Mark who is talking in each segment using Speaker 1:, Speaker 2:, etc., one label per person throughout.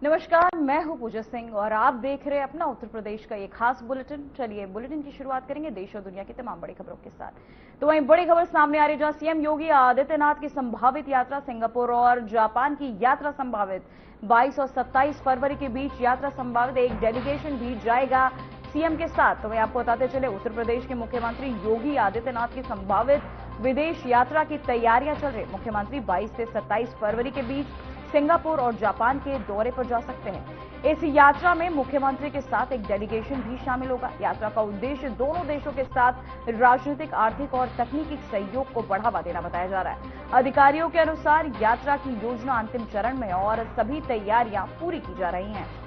Speaker 1: नमस्कार, मैं हूं पूजा सिंह और आप देख रहे हैं अपना उत्तर प्रदेश का ये खास बुलेटिन। चलिए बुलेटिन की शुरुआत करेंगे देश और दुनिया की तमाम बड़ी खबरों के साथ। तो वहीं बड़ी खबर सामने आ रही, जहां सीएम योगी आदित्यनाथ की संभावित यात्रा सिंगापुर और जापान की यात्रा संभावित 22 और 27 फरवरी के बीच यात्रा संभावित एक डेलीगेशन भी जाएगा सीएम के साथ। तो वहीं आपको बताते चले, उत्तर प्रदेश के मुख्यमंत्री योगी आदित्यनाथ की संभावित विदेश यात्रा की तैयारियां चल रही। मुख्यमंत्री 22 से 27 फरवरी के बीच सिंगापुर और जापान के दौरे पर जा सकते हैं। इस यात्रा में मुख्यमंत्री के साथ एक डेलीगेशन भी शामिल होगा। यात्रा का उद्देश्य दोनों देशों के साथ राजनीतिक, आर्थिक और तकनीकी सहयोग को बढ़ावा देना बताया जा रहा है। अधिकारियों के अनुसार यात्रा की योजना अंतिम चरण में और सभी तैयारियां पूरी की जा रही हैं।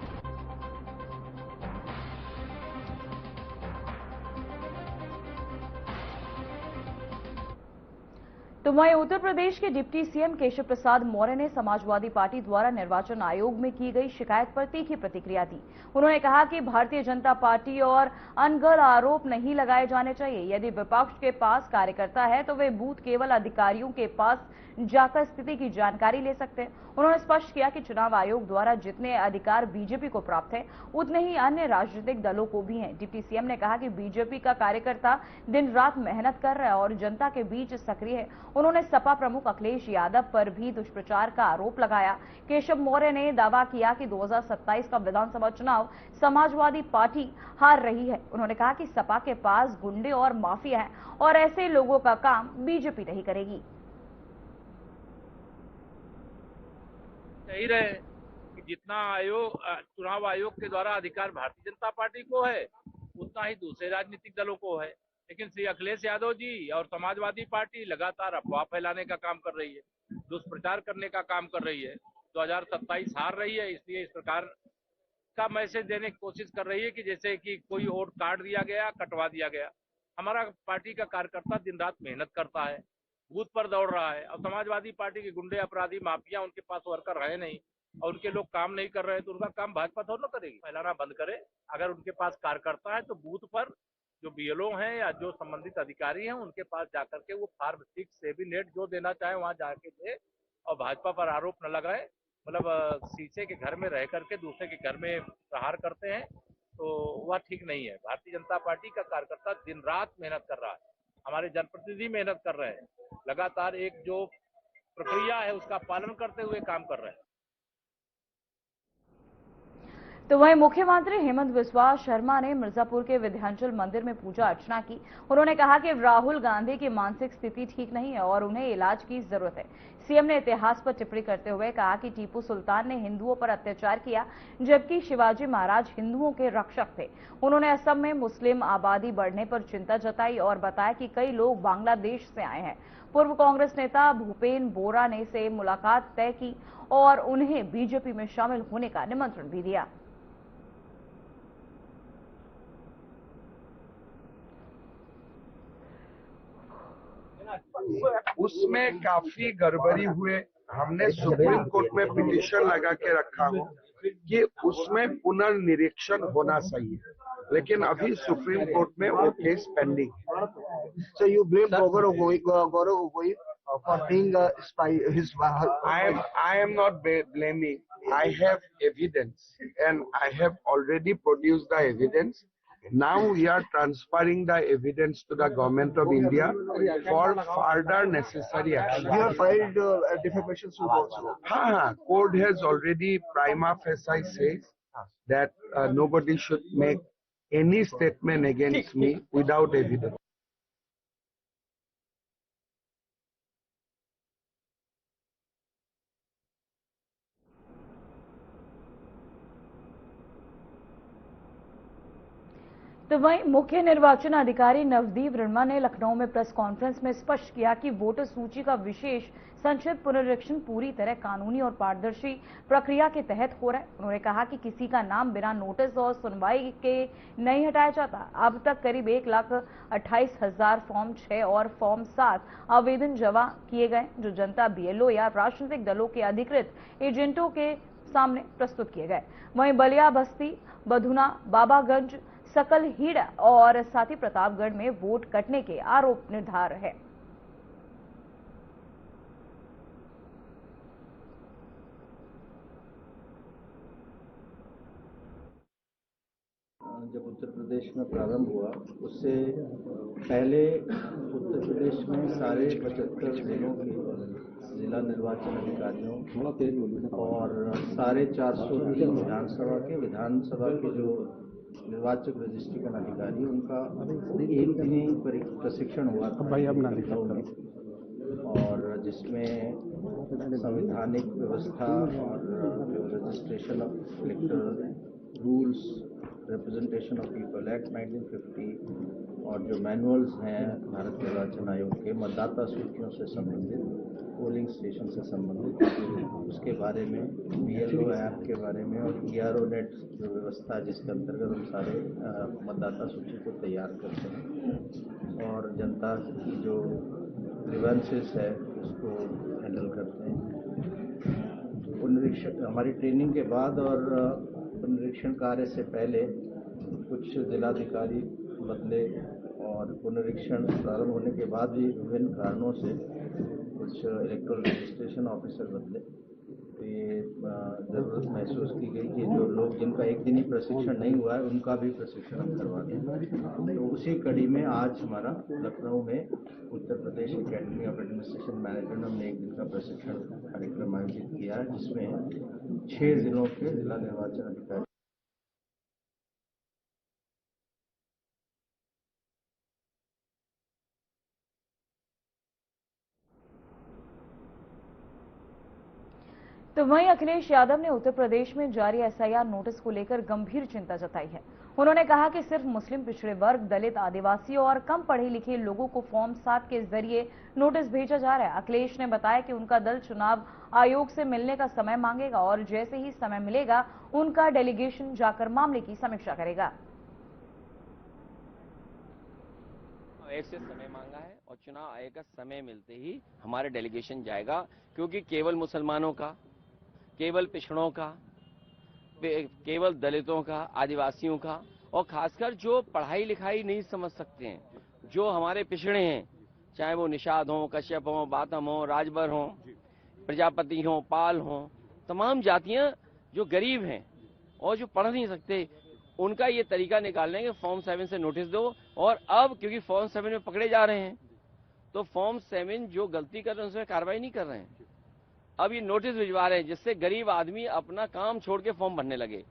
Speaker 1: तो वहीं उत्तर प्रदेश के डिप्टी सीएम केशव प्रसाद मौर्य ने समाजवादी पार्टी द्वारा निर्वाचन आयोग में की गई शिकायत पर तीखी प्रतिक्रिया दी। उन्होंने कहा कि भारतीय जनता पार्टी और अनगढ़ आरोप नहीं लगाए जाने चाहिए। यदि विपक्ष के पास कार्यकर्ता है तो वे बूथ केवल अधिकारियों के पास जाकर स्थिति की जानकारी ले सकते हैं। उन्होंने स्पष्ट किया कि चुनाव आयोग द्वारा जितने अधिकार बीजेपी को प्राप्त है, उतने ही अन्य राजनीतिक दलों को भी हैं। डिप्टी सीएम ने कहा कि बीजेपी का कार्यकर्ता दिन रात मेहनत कर रहा है और जनता के बीच सक्रिय है। उन्होंने सपा प्रमुख अखिलेश यादव पर भी दुष्प्रचार का आरोप लगाया। केशव मौर्य ने दावा किया कि 2027 का विधानसभा चुनाव समाजवादी पार्टी हार रही है। उन्होंने कहा कि सपा के पास गुंडे और माफिया है और ऐसे लोगों का काम बीजेपी नहीं करेगी।
Speaker 2: सही रहे कि जितना चुनाव आयोग के द्वारा अधिकार भारतीय जनता पार्टी को है, उतना ही दूसरे राजनीतिक दलों को है। लेकिन श्री अखिलेश यादव जी और समाजवादी पार्टी लगातार अफवाह फैलाने का काम कर रही है, दुष्प्रचार करने का काम कर रही है। 2027 हार रही है, इसलिए इस प्रकार का मैसेज देने की कोशिश कर रही है कि जैसे कि कोई वोट काट दिया गया, कटवा दिया गया। हमारा पार्टी का कार्यकर्ता दिन रात मेहनत करता है, बूथ पर दौड़ रहा है, और समाजवादी पार्टी के गुंडे, अपराधी, माफिया, उनके पास वर्कर है नहीं और उनके लोग काम नहीं कर रहे हैं, तो उनका काम भाजपा थोड़ा ना करेगी। फैलाना बंद करे। अगर उनके पास कार्यकर्ता है तो बूथ पर जो बीएलओ हैं या जो संबंधित अधिकारी हैं, उनके पास जाकर के वो फार्म 6 से भी नेट जो देना चाहे वहां जाके दे, और भाजपा पर आरोप न लगाए। मतलब शीशे के घर में रह करके दूसरे के घर में प्रहार करते हैं, तो वह ठीक नहीं है। भारतीय जनता पार्टी का कार्यकर्ता दिन रात मेहनत कर रहा है, हमारे जनप्रतिनिधि मेहनत कर रहे हैं, लगातार एक जो प्रक्रिया है उसका पालन करते हुए काम कर रहे हैं।
Speaker 1: तो वहीं मुख्यमंत्री हेमंत बिस्वा शर्मा ने मिर्जापुर के विंध्याचल मंदिर में पूजा अर्चना की। उन्होंने कहा कि राहुल गांधी की मानसिक स्थिति ठीक नहीं है और उन्हें इलाज की जरूरत है। सीएम ने इतिहास पर टिप्पणी करते हुए कहा कि टीपू सुल्तान ने हिंदुओं पर अत्याचार किया, जबकि शिवाजी महाराज हिंदुओं के रक्षक थे। उन्होंने असम में मुस्लिम आबादी बढ़ने पर चिंता जताई और बताया कि कई लोग बांग्लादेश से आए हैं। पूर्व कांग्रेस नेता भूपेन बोरा ने से मुलाकात तय की और उन्हें बीजेपी में शामिल होने का निमंत्रण भी दिया।
Speaker 3: उसमें काफी गड़बड़ी हुए। हमने सुप्रीम कोर्ट में पिटीशन लगा के रखा हो कि उसमें पुनर्निरीक्षण होना चाहिए, लेकिन अभी सुप्रीम कोर्ट में वो केस पेंडिंग है।
Speaker 4: So you blame Gaurav Gogoi for being a spy.
Speaker 3: I am not blaming. I have evidence, and I have already produced the evidence. Now we are transferring the evidence to the government of India for further necessary action.
Speaker 4: You have filed a defamation suit also.
Speaker 3: Court has already prima facie says that nobody should make any statement against me without evidence.
Speaker 1: तो वहीं मुख्य निर्वाचन अधिकारी नवदीप रिणमा ने लखनऊ में press conference में स्पष्ट किया कि वोटर सूची का विशेष संक्षिप्त पुनरीक्षण पूरी तरह कानूनी और पारदर्शी प्रक्रिया के तहत हो रहा है। उन्होंने कहा कि किसी का नाम बिना नोटिस और सुनवाई के नहीं हटाया जाता। अब तक करीब 1,28,000 फॉर्म 6 और फॉर्म 7 आवेदन जमा किए गए, जो जनता, बीएलओ या राजनीतिक दलों के अधिकृत एजेंटों के सामने प्रस्तुत किए गए। वहीं बलिया, बस्ती, बधुना, बाबागंज, सकलहीड़ा और साथ ही प्रतापगढ़ में वोट कटने के आरोप निर्धार है।
Speaker 5: जब उत्तर प्रदेश में प्रारंभ हुआ उससे पहले उत्तर प्रदेश में सारे 75 जिलों के जिला निर्वाचन अधिकारियों और साढ़े 403 विधानसभा के जो निर्वाचक रजिस्ट्रेशन अधिकारी उनका एक दिन ही प्रशिक्षण हुआ था लखनऊ में, और जिसमें संवैधानिक व्यवस्था और जो registration of electoral rules, representation of people act 1950 और जो मैनुअल्स हैं भारत निर्वाचन आयोग के मतदाता सूचियों से संबंधित, पोलिंग स्टेशन से संबंधित, उसके बारे में, BLO ऐप के बारे में और ERO नेट जो व्यवस्था जिसके अंतर्गत हम सारे मतदाता सूची को तैयार करते हैं और जनता की जो ग्रीवेंसेस है उसको हैंडल करते हैं। पुनरीक्षण हमारी ट्रेनिंग के बाद और पुनरीक्षण कार्य से पहले कुछ जिलाधिकारी बदले और पुनरीक्षण प्रारंभ होने के बाद भी विभिन्न कारणों से कुछ इलेक्टोरल रजिस्ट्रेशन ऑफिसर बदले। तो ये ज़रूरत महसूस की गई कि जो लोग जिनका एक दिन ही प्रशिक्षण नहीं हुआ है उनका भी प्रशिक्षण हम करवा दें। तो उसी कड़ी में आज हमारा लखनऊ में Uttar Pradesh academy of administration management में हमने एक दिन का प्रशिक्षण कार्यक्रम आयोजित किया है, जिसमें 6 जिलों के जिला निर्वाचन अधिकारी
Speaker 1: तो वहीं अखिलेश यादव ने उत्तर प्रदेश में जारी SIR नोटिस को लेकर गंभीर चिंता जताई है। उन्होंने कहा कि सिर्फ मुस्लिम पिछड़े वर्ग, दलित, आदिवासी और कम पढ़े लिखे लोगों को फॉर्म 7 के जरिए नोटिस भेजा जा रहा है। अखिलेश ने बताया कि उनका दल चुनाव आयोग से मिलने का समय मांगेगा और जैसे ही समय मिलेगा उनका डेलीगेशन जाकर मामले की समीक्षा करेगा।
Speaker 6: आयोग से समय मांगा है और चुनाव आयोग का समय मिलते ही हमारे डेलीगेशन जाएगा, क्योंकि केवल मुसलमानों का, केवल पिछड़ों का, केवल दलितों का, आदिवासियों का और खासकर जो पढ़ाई लिखाई नहीं समझ सकते हैं, जो हमारे पिछड़े हैं, चाहे वो निषाद हो, कश्यप हो, बातम हो, राजभर हो, प्रजापति हो, पाल हो, तमाम जातियां जो गरीब हैं और जो पढ़ नहीं सकते, उनका ये तरीका निकालने के फॉर्म 7 से नोटिस दो। और अब क्योंकि फॉर्म 7 में पकड़े जा रहे हैं तो फॉर्म 7 जो गलती कर रहे हैं उसमें कार्रवाई नहीं कर रहे हैं, अब ये नोटिस भिजवा रहे हैं जिससे गरीब आदमी अपना काम छोड़ के फॉर्म भरने लगे।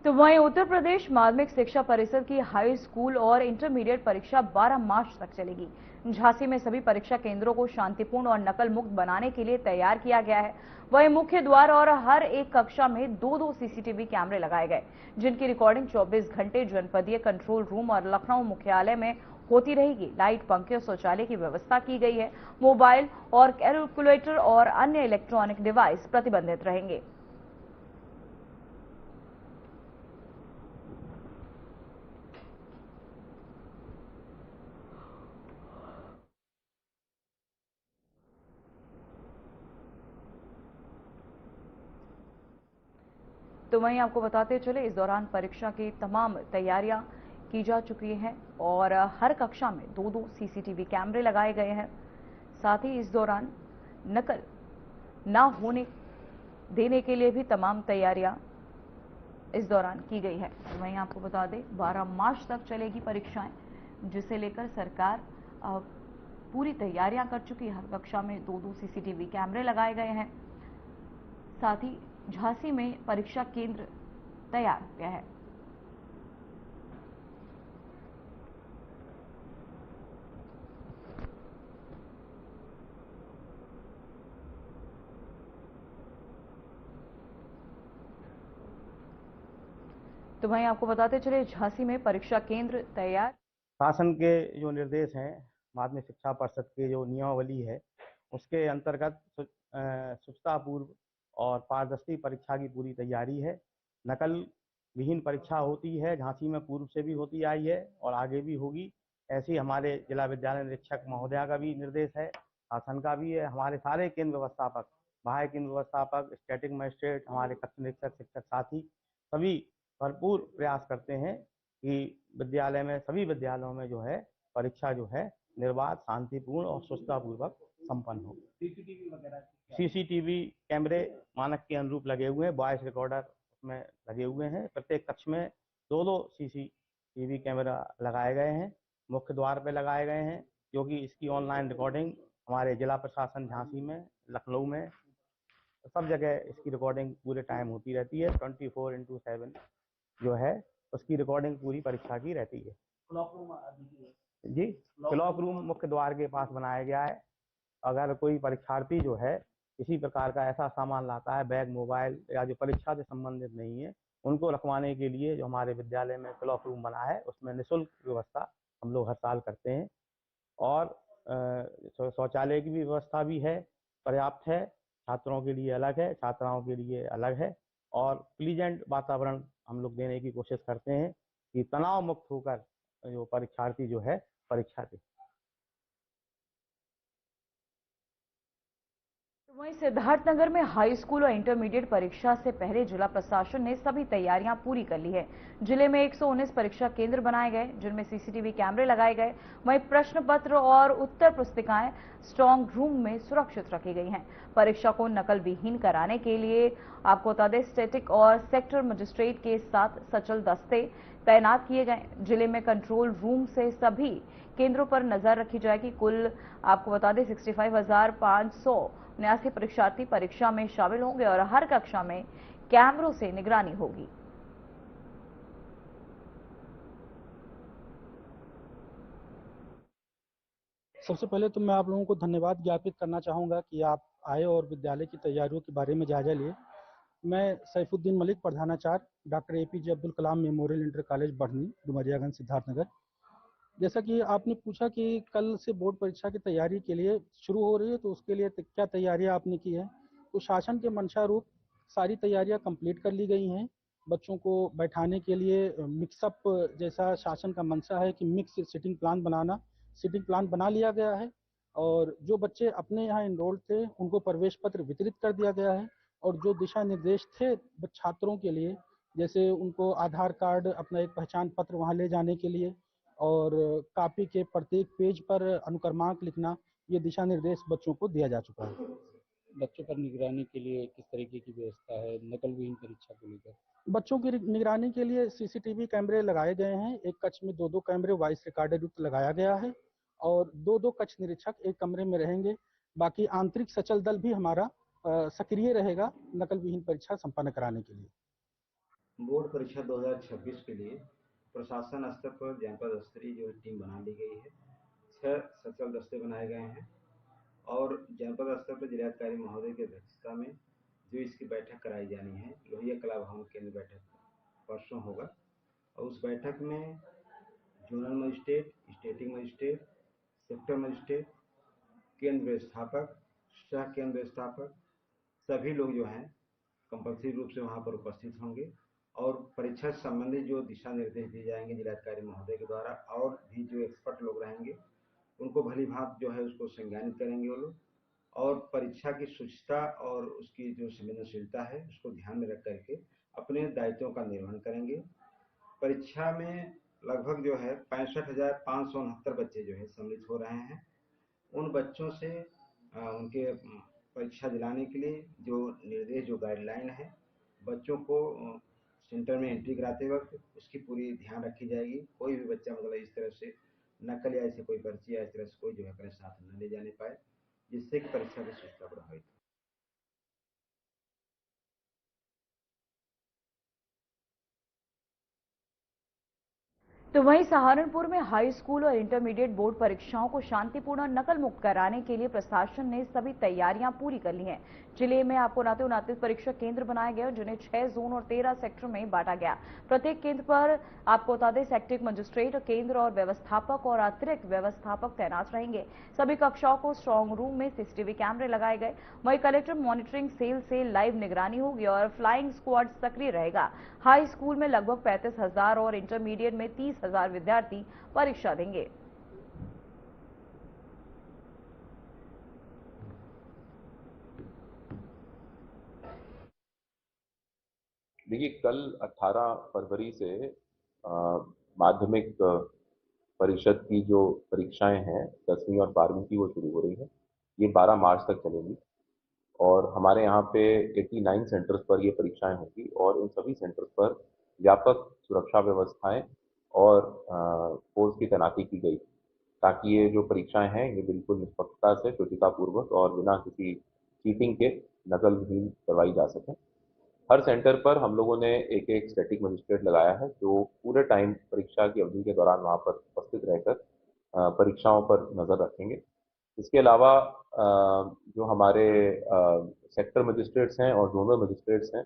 Speaker 1: तो वहीं उत्तर प्रदेश माध्यमिक शिक्षा परिषद की हाई स्कूल और इंटरमीडिएट परीक्षा 12 मार्च तक चलेगी। झांसी में सभी परीक्षा केंद्रों को शांतिपूर्ण और नकल मुक्त बनाने के लिए तैयार किया गया है। वहीं मुख्य द्वार और हर एक कक्षा में 2-2 CCTV कैमरे लगाए गए, जिनकी रिकॉर्डिंग 24 घंटे जनपदीय कंट्रोल रूम और लखनऊ मुख्यालय में होती रहेगी। लाइट, पंखे और शौचालय की व्यवस्था की गई है। मोबाइल और कैलकुलेटर और अन्य इलेक्ट्रॉनिक डिवाइस प्रतिबंधित रहेंगे। तो वहीं आपको बताते चले, इस दौरान परीक्षा की तमाम तैयारियां की जा चुकी हैं और हर कक्षा में 2-2 CCTV कैमरे लगाए गए हैं। साथ ही इस दौरान नकल ना होने देने के लिए भी तमाम तैयारियां इस दौरान की गई है। वहीं आपको बता दें 12 मार्च तक चलेगी परीक्षाएं, जिसे लेकर सरकार पूरी तैयारियां कर चुकी है। हर कक्षा में 2-2 CCTV कैमरे लगाए गए हैं। साथ ही झांसी में परीक्षा केंद्र तैयार हो गया है। तो वहीं आपको बताते चले, झांसी में परीक्षा केंद्र तैयार।
Speaker 4: शासन के जो निर्देश हैं, माध्यमिक शिक्षा परिषद की जो नियमावली है, उसके अंतर्गत शुचितापूर्व और पारदर्शी परीक्षा की पूरी तैयारी है। नकल विहीन परीक्षा होती है, झांसी में पूर्व से भी होती आई है और आगे भी होगी। ऐसी हमारे जिला विद्यालय निरीक्षक महोदया का भी निर्देश है, शासन का भी है। हमारे सारे केंद्र व्यवस्थापक, बाह्य केंद्र व्यवस्थापक, स्टैटिक मजिस्ट्रेट, हमारे कक्ष निरीक्षक, शिक्षक साथी सभी भरपूर प्रयास करते हैं कि विद्यालय में, सभी विद्यालयों में जो है परीक्षा जो है निर्बाध, शांतिपूर्ण और सुष्ठुतापूर्वक संपन्न हो। सीसीटीवी कैमरे मानक के अनुरूप लगे हुए हैं, वॉइस रिकॉर्डर उसमें लगे हुए हैं। प्रत्येक कक्ष में 2-2 सीसीटीवी कैमरा लगाए गए हैं, मुख्य द्वार पे लगाए गए हैं, क्योंकि इसकी ऑनलाइन रिकॉर्डिंग हमारे जिला प्रशासन झांसी में, लखनऊ में, सब जगह इसकी रिकॉर्डिंग पूरे टाइम होती रहती है। 24/7 जो है उसकी रिकॉर्डिंग पूरी परीक्षा की रहती है। जी, क्लॉक रूम मुख्य द्वार के पास बनाया गया है। अगर कोई परीक्षार्थी जो है किसी प्रकार का ऐसा सामान लाता है, बैग, मोबाइल या जो परीक्षा से संबंधित नहीं है, उनको रखवाने के लिए जो हमारे विद्यालय में क्लॉक रूम बना है, उसमें निःशुल्क व्यवस्था हम लोग हर साल करते हैं। और शौचालय की भी व्यवस्था भी है, पर्याप्त है। छात्रों के लिए अलग है, छात्राओं के लिए अलग है। और प्लीजेंट वातावरण हम लोग देने की कोशिश करते हैं कि तनाव मुक्त होकर जो परीक्षार्थी जो है परीक्षा दे।
Speaker 1: वहीं सिद्धार्थनगर में हाई स्कूल और इंटरमीडिएट परीक्षा से पहले जिला प्रशासन ने सभी तैयारियां पूरी कर ली है। जिले में 119 परीक्षा केंद्र बनाए गए, जिनमें सीसीटीवी कैमरे लगाए गए। वहीं प्रश्न पत्र और उत्तर पुस्तिकाएं स्ट्रांग रूम में सुरक्षित रखी गई हैं। परीक्षा को नकल विहीन कराने के लिए आपको बता दें, स्टैटिक और सेक्टर मजिस्ट्रेट के साथ सचल दस्ते तैनात किए गए। जिले में कंट्रोल रूम से सभी केंद्रों पर नजर रखी जाएगी। कुल आपको बता दें 65,579 परीक्षार्थी परीक्षा में शामिल होंगे और हर कक्षा में कैमरों से निगरानी होगी।
Speaker 7: सबसे पहले तो मैं आप लोगों को धन्यवाद ज्ञापित करना चाहूँगा कि आप आए और विद्यालय की तैयारियों के बारे में जायजा लिए। मैं सैफुद्दीन मलिक, प्रधानाचार्य doctor APJ Abdul Kalam memorial inter college बढ़नी, डुमरियागंज, सिद्धार्थनगर। जैसा कि आपने पूछा कि कल से बोर्ड परीक्षा की तैयारी के लिए शुरू हो रही है, तो उसके लिए क्या तैयारियां आपने की है। तो शासन के मंशा रूप सारी तैयारियां कंप्लीट कर ली गई हैं। बच्चों को बैठाने के लिए मिक्सअप जैसा शासन का मंशा है कि मिक्स सिटिंग प्लान बनाना, सिटिंग प्लान बना लिया गया है। और जो बच्चे अपने यहाँ इनरोल्ड थे उनको प्रवेश पत्र वितरित कर दिया गया है। और जो दिशा निर्देश थे छात्रों के लिए, जैसे उनको आधार कार्ड, अपना एक पहचान पत्र वहाँ ले जाने के लिए और कॉपी के प्रत्येक पेज पर अनुक्रमांक लिखना, ये दिशा निर्देश बच्चों को दिया जा चुका है।
Speaker 8: बच्चों पर निगरानी के लिए किस तरीके की व्यवस्था है नकल विहीन परीक्षा को लेकर?
Speaker 7: बच्चों की निगरानी के लिए सीसीटीवी कैमरे लगाए गए हैं। एक कक्ष में 2-2 कैमरे वॉइस रिकॉर्डर युक्त लगाया गया है और 2-2 कक्ष निरीक्षक एक कमरे में रहेंगे। बाकी आंतरिक सचल दल भी हमारा सक्रिय रहेगा नकल विहीन परीक्षा संपन्न कराने के लिए।
Speaker 9: बोर्ड परीक्षा 2026 के लिए प्रशासन स्तर पर जनपद स्तरीय जो टीम बना ली गई है। 6 सचल दस्ते बनाए गए हैं और जनपद स्तर पर जिलाधिकारी महोदय की अध्यक्षता में जो इसकी बैठक कराई जानी है, लोहिया कला भवन केंद्र बैठक परसों होगा। और उस बैठक में zonal magistrate, स्टेटिंग magistrate, sector magistrate, केंद्र व्यवस्थापक, सह केंद्र व्यवस्थापक, सभी लोग जो हैं कंपल्सरी रूप से वहाँ पर उपस्थित होंगे। और परीक्षा से संबंधित जो दिशा निर्देश दिए जाएंगे जिलाधिकारी महोदय के द्वारा, और भी जो एक्सपर्ट लोग रहेंगे उनको भली भांति जो है उसको संज्ञानित करेंगे वो लोग। और परीक्षा की शुचिता और उसकी जो संवेदनशीलता है उसको ध्यान में रख करके अपने दायित्वों का निर्वहन करेंगे। परीक्षा में लगभग जो है 65,569 बच्चे जो है सम्मिलित हो रहे हैं। उन बच्चों से उनके परीक्षा दिलाने के लिए जो निर्देश, जो गाइडलाइन है, बच्चों को सेंटर में एंट्री कराते वक्त उसकी पूरी ध्यान रखी जाएगी। कोई भी बच्चा मतलब इस तरह से नकल या ऐसे कोई पर्ची या इस तरह से कोई जो है अपने साथ न ले जाने पाए, जिससे कि परीक्षा की शुचिता प्रभावित हो।
Speaker 1: तो वहीं सहारनपुर में हाई स्कूल और इंटरमीडिएट बोर्ड परीक्षाओं को शांतिपूर्ण और नकल मुक्त कराने के लिए प्रशासन ने सभी तैयारियां पूरी कर ली हैं। जिले में आपको 29 परीक्षा केंद्र बनाए गए, जिन्हें 6 जोन और 13 सेक्टर में बांटा गया। प्रत्येक केंद्र पर आपको बता दें सेक्टर मजिस्ट्रेट, केंद्र और व्यवस्थापक और अतिरिक्त व्यवस्थापक तैनात रहेंगे। सभी कक्षाओं को स्ट्रांग रूम में सीसीटीवी कैमरे लगाए गए। वहीं कलेक्टर मॉनिटरिंग सेल से लाइव निगरानी होगी और फ्लाइंग स्क्वाड सक्रिय रहेगा। हाई स्कूल में लगभग 35,000 और इंटरमीडिएट में 30,000 विद्यार्थी परीक्षा देंगे।
Speaker 10: देखिए, कल 18 फरवरी से माध्यमिक परिषद की जो परीक्षाएं हैं 10वीं और 12वीं की, वो शुरू हो रही है। ये 12 मार्च तक चलेगी और हमारे यहाँ पे 89 सेंटर्स पर ये परीक्षाएं होंगी और इन सभी सेंटर्स पर व्यापक सुरक्षा व्यवस्थाएं और फोर्स की तैनाती की गई ताकि ये जो परीक्षाएं हैं ये बिल्कुल निष्पक्षता से शुचितापूर्वक और बिना किसी चीटिंग के नकल विहीन करवाई जा सके। हर सेंटर पर हम लोगों ने एक एक स्टैटिक मजिस्ट्रेट लगाया है जो पूरे टाइम परीक्षा की अवधि के दौरान वहाँ पर उपस्थित रहकर परीक्षाओं पर नजर रखेंगे। इसके अलावा जो हमारे सेक्टर मजिस्ट्रेट्स हैं और जोनल मजिस्ट्रेट्स हैं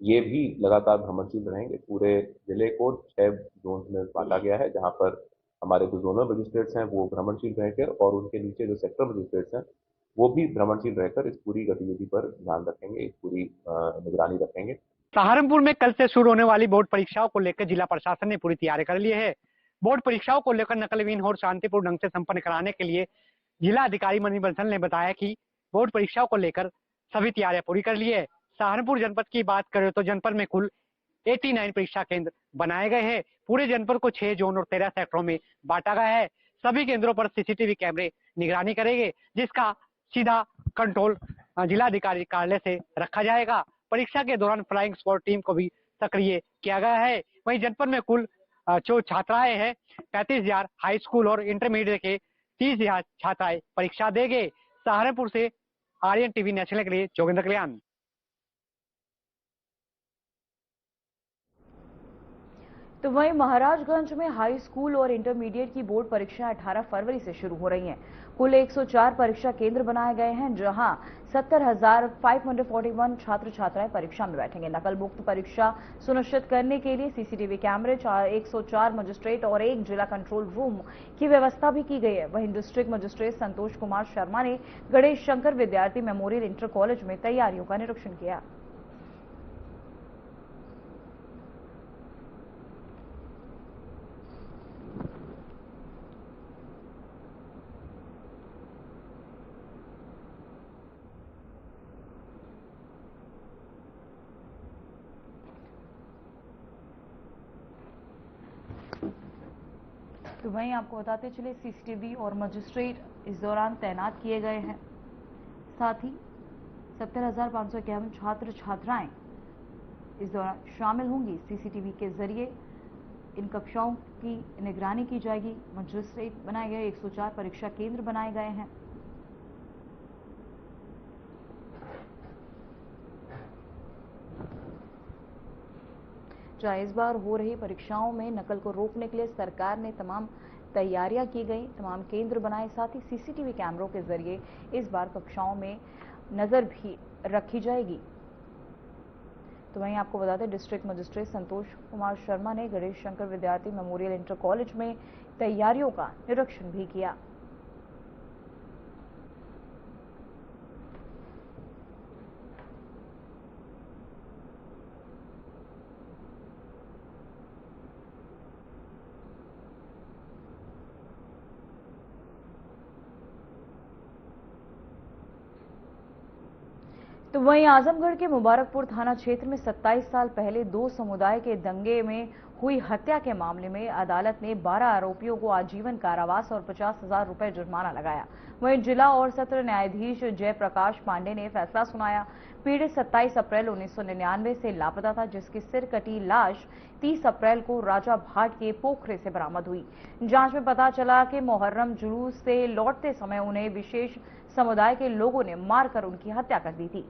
Speaker 10: ये भी लगातार भ्रमणशील रहेंगे। पूरे जिले को 6 जोन में बांटा गया है जहां पर हमारे जो जोनल मजिस्ट्रेट्स हैं वो भ्रमणशील रहकर और उनके नीचे जो सेक्टर मजिस्ट्रेट्स हैं वो भी भ्रमणशील रहकर इस पूरी गतिविधि पर ध्यान रखेंगे, इस पूरी निगरानी रखेंगे।
Speaker 11: सहारनपुर में कल से शुरू होने वाली बोर्ड परीक्षाओं को लेकर जिला प्रशासन ने पूरी तैयारी कर ली है। बोर्ड परीक्षाओं को लेकर नकलविहीन और शांतिपूर्ण ढंग से संपन्न कराने के लिए जिला अधिकारी मनी बंसल ने बताया कि बोर्ड परीक्षाओं को लेकर सभी तैयारियां पूरी कर ली है। सहारनपुर जनपद की बात करें तो जनपद में कुल 89 परीक्षा केंद्र बनाए गए हैं। पूरे जनपद को 6 जोन और 13 सेक्टरों में बांटा गया है। सभी केंद्रों पर सीसीटीवी कैमरे निगरानी करेंगे जिसका सीधा कंट्रोल जिलाधिकारी कार्यालय से रखा जाएगा। परीक्षा के दौरान फ्लाइंग स्क्वाड टीम को भी सक्रिय किया गया है। वहीं जनपद में कुल जो छात्राएं हैं 35,000 हाई स्कूल और इंटरमीडिएट के 30,000 छात्राएं परीक्षा देंगे। सहारनपुर से आर्यन टीवी नेशनल के लिए जोगेंद्र कल्याण।
Speaker 1: तो वहीं महाराजगंज में हाई स्कूल और इंटरमीडिएट की बोर्ड परीक्षाएं 18 फरवरी से शुरू हो रही हैं। कुल 104 परीक्षा केंद्र बनाए गए हैं जहां 70,541 छात्र छात्राएं परीक्षा में बैठेंगे। नकल मुक्त परीक्षा सुनिश्चित करने के लिए सीसीटीवी कैमरे 104 मजिस्ट्रेट और 1 जिला कंट्रोल रूम की व्यवस्था भी की गई है। वहीं डिस्ट्रिक्ट मजिस्ट्रेट संतोष कुमार शर्मा ने गणेश शंकर विद्यार्थी मेमोरियल इंटर कॉलेज में तैयारियों का निरीक्षण किया। तो वहीं आपको बताते चले सीसीटीवी और मजिस्ट्रेट इस दौरान तैनात किए गए हैं। साथ ही 70,551 छात्र छात्राएं इस दौरान शामिल होंगी। सीसीटीवी के जरिए इन कक्षाओं की निगरानी की जाएगी। मजिस्ट्रेट बनाए गए 104 परीक्षा केंद्र बनाए गए हैं। इस बार हो रही परीक्षाओं में नकल को रोकने के लिए सरकार ने तमाम तैयारियां की गई, तमाम केंद्र बनाए। साथ ही सीसीटीवी कैमरों के जरिए इस बार कक्षाओं में नजर भी रखी जाएगी। तो वहीं आपको बता दें डिस्ट्रिक्ट मजिस्ट्रेट संतोष कुमार शर्मा ने गणेश शंकर विद्यार्थी मेमोरियल इंटर कॉलेज में तैयारियों का निरीक्षण भी किया। तो वहीं आजमगढ़ के मुबारकपुर थाना क्षेत्र में 27 साल पहले 2 समुदाय के दंगे में हुई हत्या के मामले में अदालत ने 12 आरोपियों को आजीवन कारावास और 50,000 रुपए जुर्माना लगाया। वहीं जिला और सत्र न्यायाधीश जयप्रकाश पांडे ने फैसला सुनाया। पीड़ित 27 अप्रैल 1999 से लापता था, जिसकी सिर कटी लाश 30 अप्रैल को राजा भाट के पोखरे से बरामद हुई। जांच में पता चला कि मुहर्रम जुलूस से लौटते समय उन्हें विशेष समुदाय के लोगों ने मारकर उनकी हत्या कर दी थी।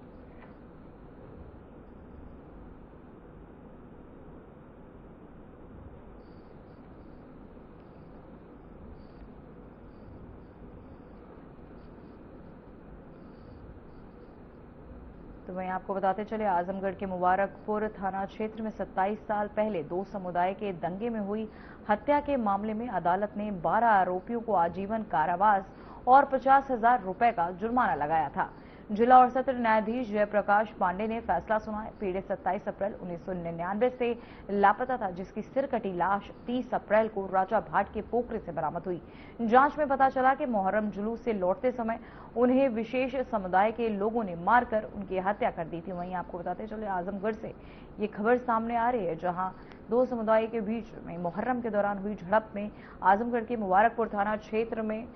Speaker 1: तो वहीं आपको बताते चले आजमगढ़ के मुबारकपुर थाना क्षेत्र में 27 साल पहले 2 समुदाय के दंगे में हुई हत्या के मामले में अदालत ने 12 आरोपियों को आजीवन कारावास और 50,000 रुपए का जुर्माना लगाया था। जिला और सत्र न्यायाधीश जयप्रकाश पांडे ने फैसला सुनाया। पीड़ित 27 अप्रैल 1999 से लापता था, जिसकी सिर कटी लाश 30 अप्रैल को राजा भाट के पोखरे से बरामद हुई। जांच में पता चला कि मुहर्रम जुलूस से लौटते समय उन्हें विशेष समुदाय के लोगों ने मारकर उनकी हत्या कर दी थी। वहीं आपको बताते चले आजमगढ़ से ये खबर सामने आ रही है, जहां 2 समुदाय के बीच में मुहर्रम के दौरान हुई झड़प में आजमगढ़ के मुबारकपुर थाना क्षेत्र में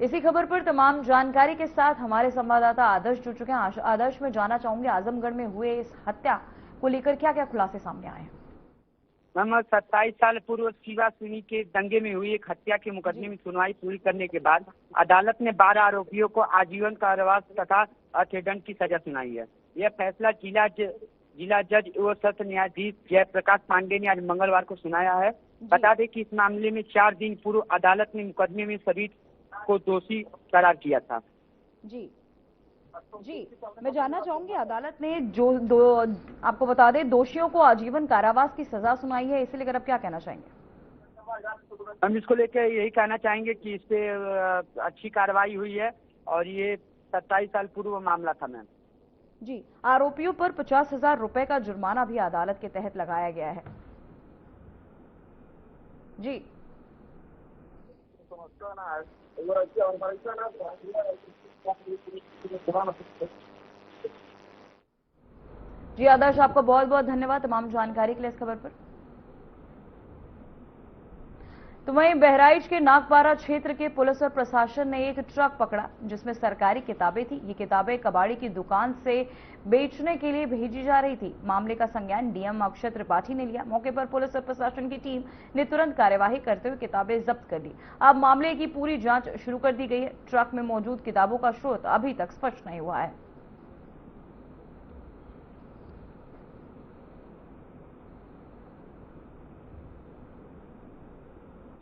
Speaker 1: इसी खबर पर तमाम जानकारी के साथ हमारे संवाददाता आदर्श जुड़ चुके हैं। आदर्श, में जानना चाहूंगी आजमगढ़ में हुए इस हत्या को लेकर क्या क्या खुलासे सामने आए हैं?
Speaker 12: मैम, 27 साल पूर्व शिवा सुनी के दंगे में हुई एक हत्या के मुकदमे में सुनवाई पूरी करने के बाद अदालत ने 12 आरोपियों को आजीवन कारावास तथा अर्थदंड की सजा सुनाई है। यह फैसला जिला जज एवं सत्र न्यायाधीश जयप्रकाश पांडे ने आज मंगलवार को सुनाया है। बता दें कि इस मामले में 4 दिन पूर्व अदालत ने मुकदमे में सभी को दोषी करार किया था।
Speaker 1: जी, मैं जानना चाहूंगी अदालत ने आपको बता दें दोषियों को आजीवन कारावास की सजा सुनाई है, इसे लेकर आप क्या कहना चाहेंगे?
Speaker 12: हम इसको लेकर यही कहना चाहेंगे कि इस पे अच्छी कार्रवाई हुई है और ये 27 साल पूर्व मामला था। मैम
Speaker 1: जी, आरोपियों पर 50,000 रुपए का जुर्माना भी अदालत के तहत लगाया गया है। जी, आदर्श, आपका बहुत बहुत धन्यवाद तमाम जानकारी के लिए इस खबर पर। तो वहीं बहराइच के नागपारा क्षेत्र के पुलिस और प्रशासन ने एक ट्रक पकड़ा जिसमें सरकारी किताबें थी। ये किताबें कबाड़ी की दुकान से बेचने के लिए भेजी जा रही थी। मामले का संज्ञान डीएम अक्षय त्रिपाठी ने लिया। मौके पर पुलिस और प्रशासन की टीम ने तुरंत कार्यवाही करते हुए किताबें जब्त कर ली। अब मामले की पूरी जांच शुरू कर दी गई है। ट्रक में मौजूद किताबों का स्रोत अभी तक स्पष्ट नहीं हुआ है।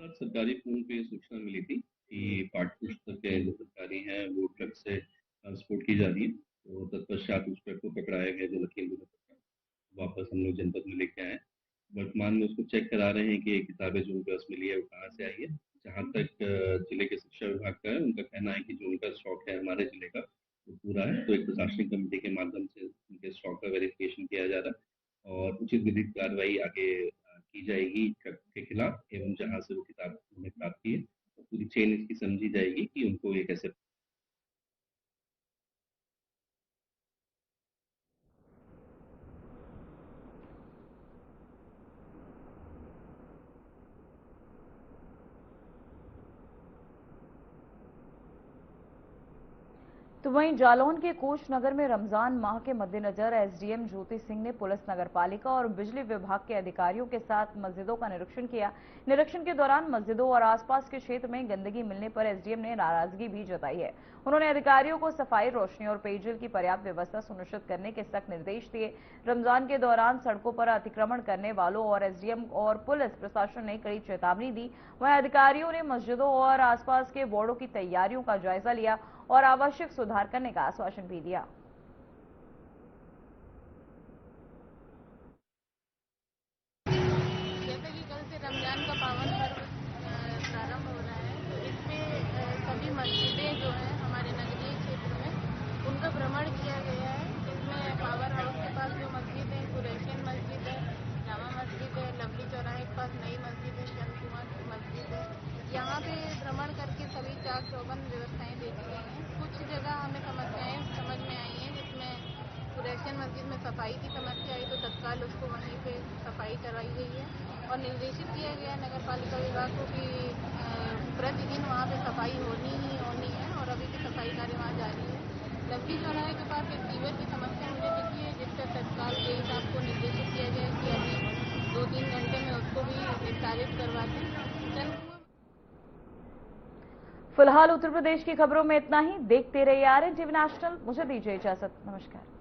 Speaker 13: सरकारी फोन पे सूचना मिली थी कि पाठ्य पुस्तकें जो सरकारी हैं वो ट्रक से ट्रांसपोर्ट की जा रही है। तो तत्पश्चात उस ट्रक को पकड़ाया गया जो लखीमपुर में पकड़ा, वापस हम लोग जनपद में लेके आए। वर्तमान में उसको चेक करा रहे हैं कि ये किताबें जो उनके पास मिली है वो कहाँ से आई है। जहाँ तक जिले के शिक्षा विभाग का है, उनका कहना है कि जो उनका स्टॉक है हमारे जिले का वो पूरा है। तो एक प्रशासनिक कमेटी के माध्यम से उनके स्टॉक का वेरिफिकेशन किया जा रहा है और उचित विधिक कार्रवाई आगे की जाएगी ट्रक के खिलाफ। एवं जहां से वो किताब उन्हें प्राप्त की है तो पूरी चेन इसकी समझी जाएगी कि उनको ये कैसे।
Speaker 1: तो वहीं जालौन के कोच नगर में रमजान माह के मद्देनजर एसडीएम ज्योति सिंह ने पुलिस, नगरपालिका और बिजली विभाग के अधिकारियों के साथ मस्जिदों का निरीक्षण किया। निरीक्षण के दौरान मस्जिदों और आसपास के क्षेत्र में गंदगी मिलने पर एसडीएम ने नाराजगी भी जताई है। उन्होंने अधिकारियों को सफाई, रोशनी और पेयजल की पर्याप्त व्यवस्था सुनिश्चित करने के सख्त निर्देश दिए। रमजान के दौरान सड़कों पर अतिक्रमण करने वालों और एसडीएम और पुलिस प्रशासन ने कड़ी चेतावनी दी। वहीं अधिकारियों ने मस्जिदों और आसपास के वार्डों की तैयारियों का जायजा लिया और आवश्यक सुधार करने का आश्वासन भी दिया।
Speaker 14: जैसे कि कल से रमजान का पावन पर्व प्रारंभ हो रहा है, तो इसमें सभी मस्जिदें जो हैं हमारे नगरीय क्षेत्र में उनका भ्रमण किया गया है। जिसमें पावर हाउस के पास जो मस्जिद है, कुरैशियन मस्जिद है, जामा मस्जिद है, लवली चौराहे के पास नई मस्जिद है, चंद कुमार की मस्जिद है, यहाँ पे भ्रमण करके सभी चाक चौबंद व्यवस्थाएं देखी गई हैं। कुछ जगह हमें समस्याएं समझ में आई हैं, जिसमें कुरैशियन मस्जिद में सफाई की समस्या आई तो तत्काल उसको वहीं पे सफाई करवाई गई है और निर्देशित किया गया नगर पालिका विभाग को कि प्रतिदिन वहाँ पे सफाई होनी ही होनी है और अभी भी सफाई कार्य वहाँ जारी है। लवली चौराहे के पास एक सीवर की समस्या मुझे दिखी है, जिसका तत्काल यही साहब को निर्देशित किया जाए कि अभी 2-3 घंटे में उसको भी निर्धारित करवा दें।
Speaker 1: फिलहाल उत्तर प्रदेश की खबरों में इतना ही। देखते रहिए आरएन टीवी नेशनल। मुझे दीजिए इजाजत। नमस्कार।